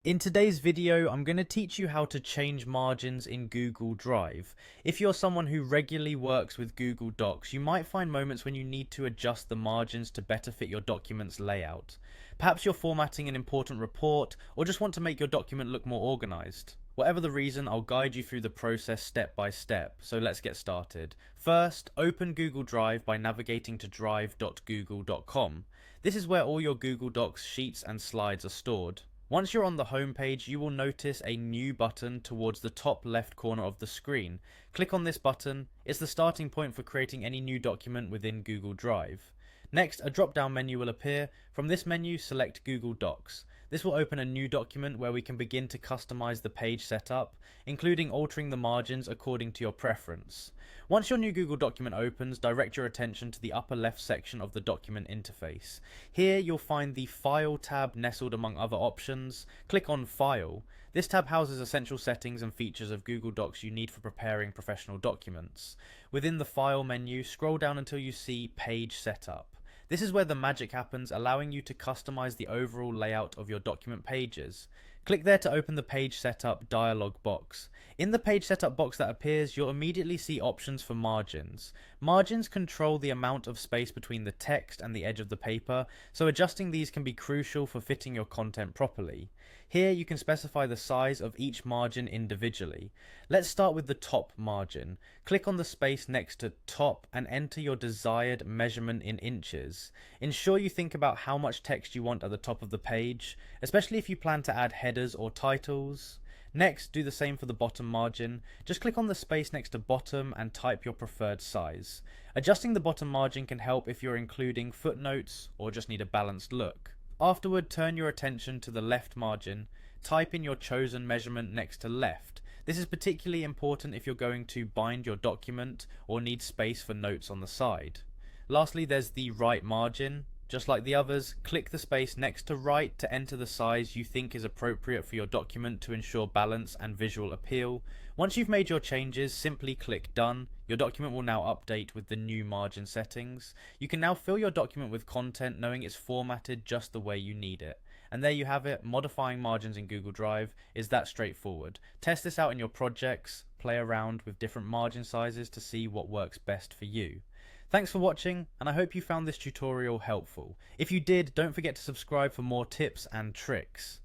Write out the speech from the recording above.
In today's video, I'm going to teach you how to change margins in Google Drive. If you're someone who regularly works with Google Docs, you might find moments when you need to adjust the margins to better fit your document's layout. Perhaps you're formatting an important report, or just want to make your document look more organized. Whatever the reason, I'll guide you through the process step by step, so let's get started. First, open Google Drive by navigating to drive.google.com. This is where all your Google Docs sheets and slides are stored. Once you're on the home page, you will notice a new button towards the top left corner of the screen. Click on this button. It's the starting point for creating any new document within Google Drive. Next, a drop-down menu will appear. From this menu, select Google Docs. This will open a new document where we can begin to customize the page setup, including altering the margins according to your preference. Once your new Google document opens, direct your attention to the upper left section of the document interface. Here you'll find the File tab nestled among other options. Click on File. This tab houses essential settings and features of Google Docs you need for preparing professional documents. Within the File menu, scroll down until you see Page Setup. This is where the magic happens, allowing you to customize the overall layout of your document pages. Click there to open the Page Setup dialog box. In the Page Setup box that appears, you'll immediately see options for margins. Margins control the amount of space between the text and the edge of the paper, so adjusting these can be crucial for fitting your content properly. Here you can specify the size of each margin individually. Let's start with the top margin. Click on the space next to top and enter your desired measurement in inches. Ensure you think about how much text you want at the top of the page, especially if you plan to add headers or titles. Next, do the same for the bottom margin. Just click on the space next to bottom and type your preferred size. Adjusting the bottom margin can help if you're including footnotes or just need a balanced look. Afterward, turn your attention to the left margin. Type in your chosen measurement next to left. This is particularly important if you're going to bind your document or need space for notes on the side. Lastly, there's the right margin. Just like the others, click the space next to right to enter the size you think is appropriate for your document to ensure balance and visual appeal. Once you've made your changes, simply click Done. Your document will now update with the new margin settings. You can now fill your document with content knowing it's formatted just the way you need it. And there you have it. Modifying margins in Google Drive is that straightforward. Test this out in your projects, play around with different margin sizes to see what works best for you. Thanks for watching, and I hope you found this tutorial helpful. If you did, don't forget to subscribe for more tips and tricks.